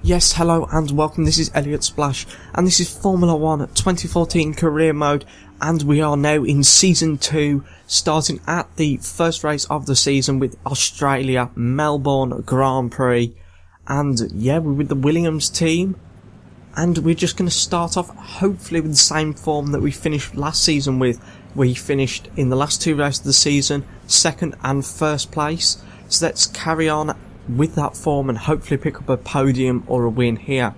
Yes, hello and welcome. This is Elliot Splash and this is Formula 1 2014 career mode, and we are now in season 2, starting at the first race of the season with Australia, Melbourne Grand Prix. And yeah, we're with the Williams team, and we're just going to start off hopefully with the same form that we finished last season with. We finished in the last 2 races of the season, 2nd and 1st place. So let's carry on with that form and hopefully pick up a podium or a win here.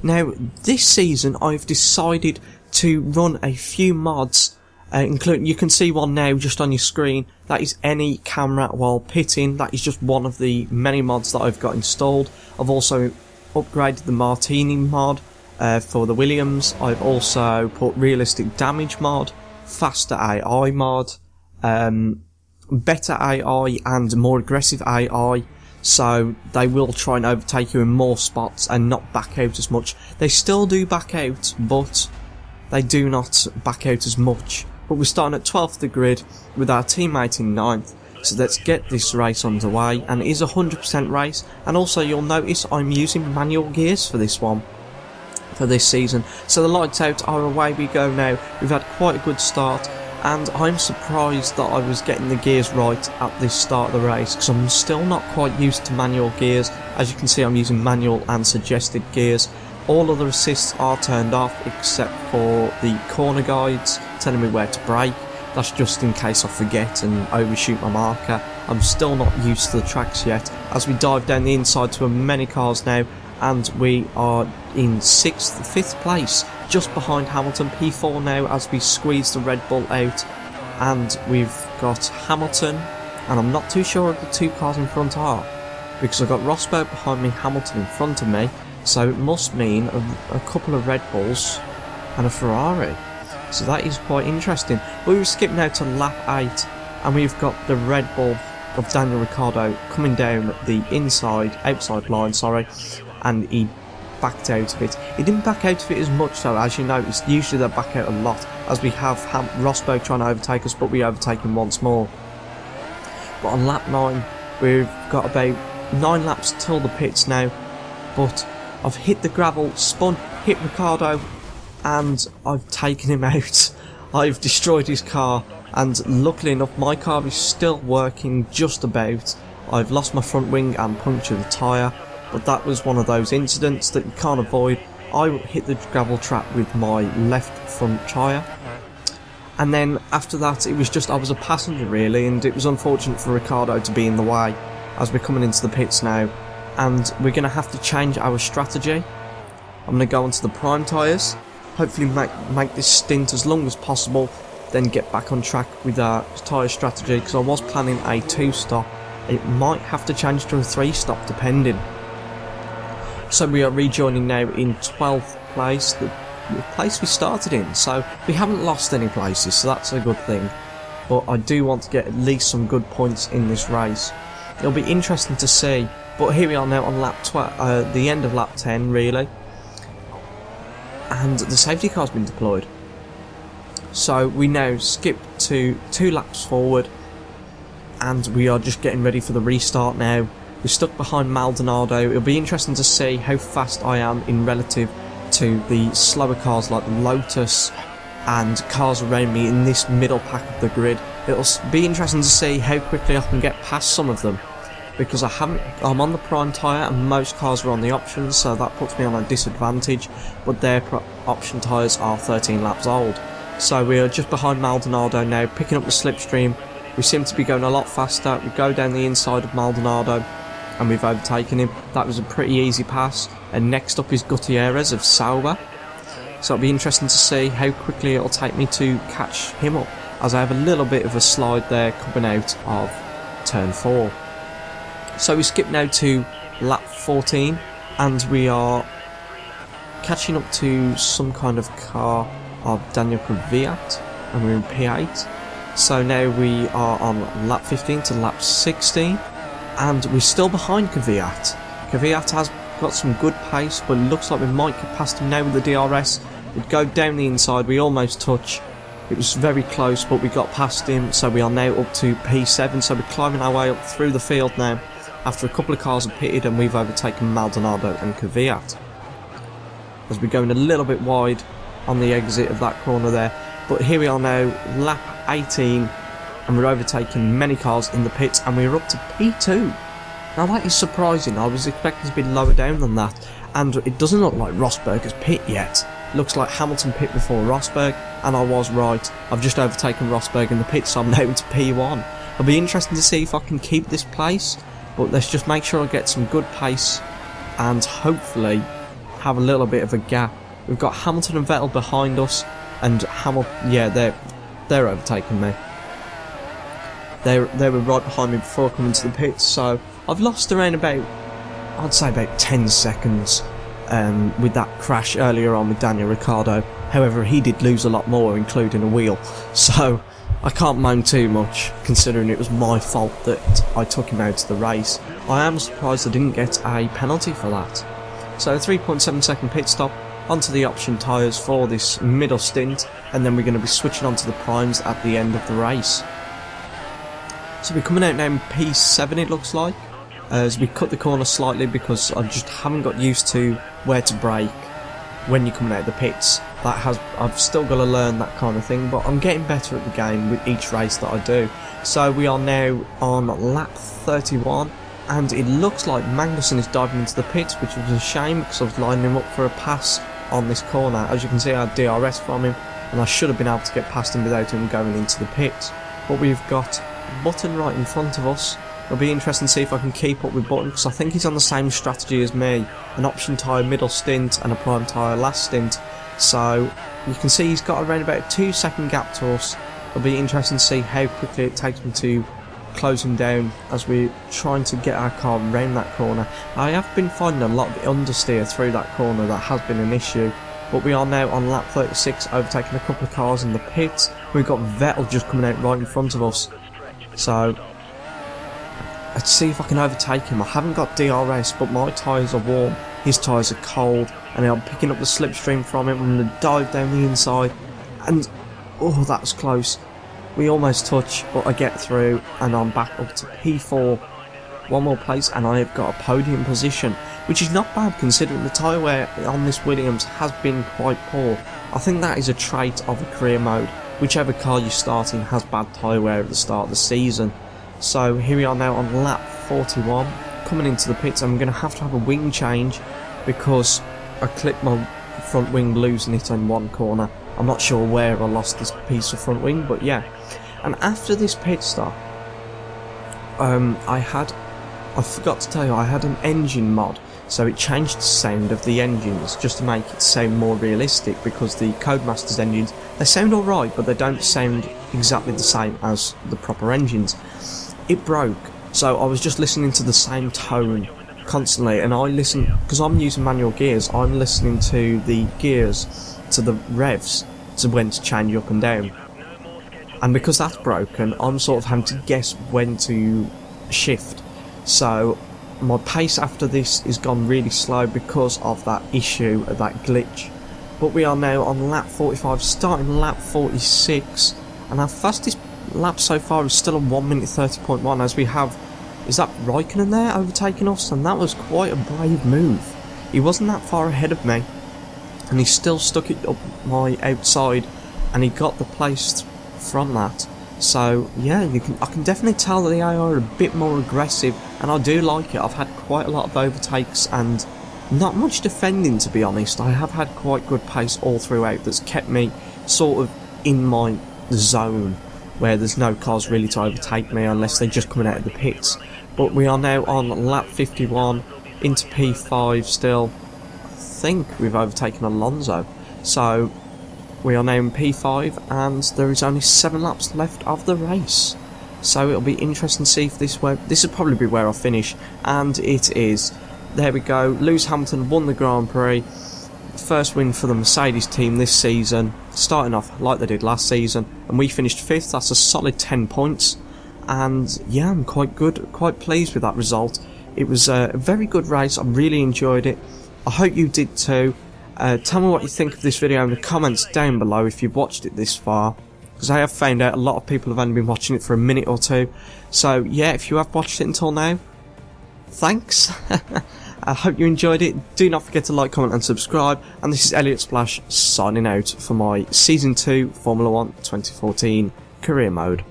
Now, this season I've decided to run a few mods, including, you can see one now just on your screen. That is any camera while pitting. That is just one of the many mods that I've got installed. I've also upgraded the Martini mod for the Williams. I've also put realistic damage mod, faster AI mod, better AI and more aggressive AI, so they will try and overtake you in more spots and not back out as much. They still do back out, but they do not back out as much. But we're starting at 12th of the grid with our teammate in 9th, so let's get this race underway. And it is a 100% race, and also you'll notice I'm using manual gears for this one, for this season. So the lights out are away we go now. We've had quite a good start, and I'm surprised that I was getting the gears right at this start of the race, because I'm still not quite used to manual gears. As you can see, I'm using manual and suggested gears. All other assists are turned off except for the corner guides telling me where to brake. That's just in case I forget and overshoot my marker. I'm still not used to the tracks yet. As we dive down the inside to many cars now, and we are in 5th place, just behind Hamilton. P4 now as we squeeze the Red Bull out, and we've got Hamilton, and I'm not too sure what the 2 cars in front are, because I've got Rosberg behind me, Hamilton in front of me, so it must mean a couple of Red Bulls and a Ferrari. So that is quite interesting. But we've skipped now to lap 8, and we've got the Red Bull of Daniel Ricciardo coming down the outside line, sorry, and he backed out of it. He didn't back out of it as much though, as you noticed. Usually they back out a lot, as we have Rosberg trying to overtake us, but we overtake him once more. But on lap 9, we've got about 9 laps till the pits now, but I've hit the gravel, spun, hit Ricciardo, and I've taken him out. I've destroyed his car, and luckily enough my car is still working just about. I've lost my front wing and punctured the tyre, but that was one of those incidents that you can't avoid. I hit the gravel trap with my left front tyre, and then after that it was just, I was a passenger really, and it was unfortunate for Ricciardo to be in the way as we're coming into the pits now, and we're going to have to change our strategy. I'm going to go onto the prime tyres, hopefully make this stint as long as possible, then get back on track with our tyre strategy, because I was planning a 2-stop. It might have to change to a 3-stop depending. So we are rejoining now in 12th place, the place we started in, so we haven't lost any places, so that's a good thing. But I do want to get at least some good points in this race. It'll be interesting to see, but here we are now on lap the end of lap 10 really, and the safety car's been deployed. So we now skip to 2 laps forward, and we are just getting ready for the restart now. We're stuck behind Maldonado. It'll be interesting to see how fast I am in relative to the slower cars like the Lotus and cars around me in this middle pack of the grid. It'll be interesting to see how quickly I can get past some of them, because I'm on the prime tyre and most cars are on the options, so that puts me on a disadvantage, but their option tyres are 13 laps old. So we are just behind Maldonado now, picking up the slipstream. We seem to be going a lot faster. We go down the inside of Maldonado, and we've overtaken him. That was a pretty easy pass. And next up is Gutierrez of Sauber. So it'll be interesting to see how quickly it'll take me to catch him up, as I have a little bit of a slide there coming out of turn 4. So we skip now to lap 14, and we are catching up to some kind of car of Daniel Kvyat, and we're in P8. So now we are on lap 15 to lap 16, and we're still behind Kvyat. Kvyat has got some good pace, but it looks like we might get past him now with the DRS. We'd go down the inside, we almost touch. It was very close, but we got past him, so we are now up to P7, so we're climbing our way up through the field now. after a couple of cars have pitted and we've overtaken Maldonado and Kvyat. As we're going a little bit wide on the exit of that corner there, but here we are now, lap 18, and we're overtaking many cars in the pits, and we're up to P2. Now that is surprising. I was expecting to be lower down than that, and it doesn't look like Rosberg has pit yet. Looks like Hamilton pit before Rosberg, and I was right. I've just overtaken Rosberg in the pits, so I'm now into P1. It'll be interesting to see if I can keep this place, but let's just make sure I get some good pace and hopefully have a little bit of a gap. We've got Hamilton and Vettel behind us, and yeah, they're overtaking me. They were right behind me before coming to the pits, so I've lost around about, I'd say about 10 seconds with that crash earlier on with Daniel Ricciardo. However, he did lose a lot more, including a wheel, so I can't moan too much, considering it was my fault that I took him out of the race. I am surprised I didn't get a penalty for that. So a 3.7 second pit stop, onto the option tyres for this middle stint, and then we're going to be switching onto the primes at the end of the race. So we're coming out now in P7 it looks like, as we cut the corner slightly because I just haven't got used to where to brake when you're coming out of the pits. I've still got to learn that kind of thing, but I'm getting better at the game with each race that I do. So we are now on lap 31, and it looks like Magnussen is diving into the pits, which was a shame because I was lining him up for a pass on this corner. As you can see, I had DRS from him, and I should have been able to get past him without him going into the pits. But we've got Button right in front of us. It'll be interesting to see if I can keep up with Button, because I think he's on the same strategy as me, an option tyre middle stint and a prime tyre last stint. So you can see he's got around about a 2-second gap to us. It'll be interesting to see how quickly it takes me to close him down as we're trying to get our car around that corner. I have been finding a lot of understeer through that corner. That has been an issue. But we are now on lap 36, overtaking a couple of cars in the pits. We've got Vettel just coming out right in front of us. So let's see if I can overtake him. I haven't got DRS, but my tyres are warm, his tyres are cold, and I'm picking up the slipstream from him. I'm going to dive down the inside, and oh, that was close. We almost touch, but I get through, and I'm back up to P4. One more place, and I have got a podium position, which is not bad considering the tyre wear on this Williams has been quite poor. I think that is a trait of a career mode. Whichever car you're starting has bad tyre wear at the start of the season. So here we are now on lap 41, coming into the pits. I'm going to have a wing change because I clipped my front wing, losing it on one corner. I'm not sure where I lost this piece of front wing, but yeah. And after this pit stop, I forgot to tell you, I had an engine mod, so it changed the sound of the engines just to make it sound more realistic, because the Codemasters engines, they sound alright, but they don't sound exactly the same as the proper engines. It broke, so I was just listening to the same tone constantly, and I listen, because I'm using manual gears, I'm listening to the gears, to the revs, to when to change up and down. And because that's broken, I'm sort of having to guess when to shift. So my pace after this is gone really slow because of that issue, of that glitch. But we are now on lap 45, starting lap 46, and our fastest lap so far is still on 1 minute 30.1, as we have, is that Raikkonen there overtaking us? And that was quite a brave move. He wasn't that far ahead of me, and he still stuck it up my outside, and he got the place from that. So yeah, I can definitely tell that the AI are a bit more aggressive, and I do like it. I've had quite a lot of overtakes and not much defending, to be honest. I have had quite good pace all throughout that's kept me sort of in my zone where there's no cars really to overtake me unless they're just coming out of the pits. But we are now on lap 51 into P5 still. I think we've overtaken Alonso. So we are now in P5, and there is only 7 laps left of the race. So it'll be interesting to see if this will probably be where I finish, and it is. There we go. Lewis Hamilton won the Grand Prix. First win for the Mercedes team this season, starting off like they did last season, and we finished 5th. That's a solid 10 points, and yeah, I'm quite pleased with that result. It was a very good race. I really enjoyed it. I hope you did too. Tell me what you think of this video in the comments down below if you've watched it this far, because I have found out a lot of people have only been watching it for a minute or two. So yeah, if you have watched it until now, thanks. I hope you enjoyed it. Do not forget to like, comment and subscribe. And this is Elliot Splash signing out for my Season 2 Formula 1 2014 career mode.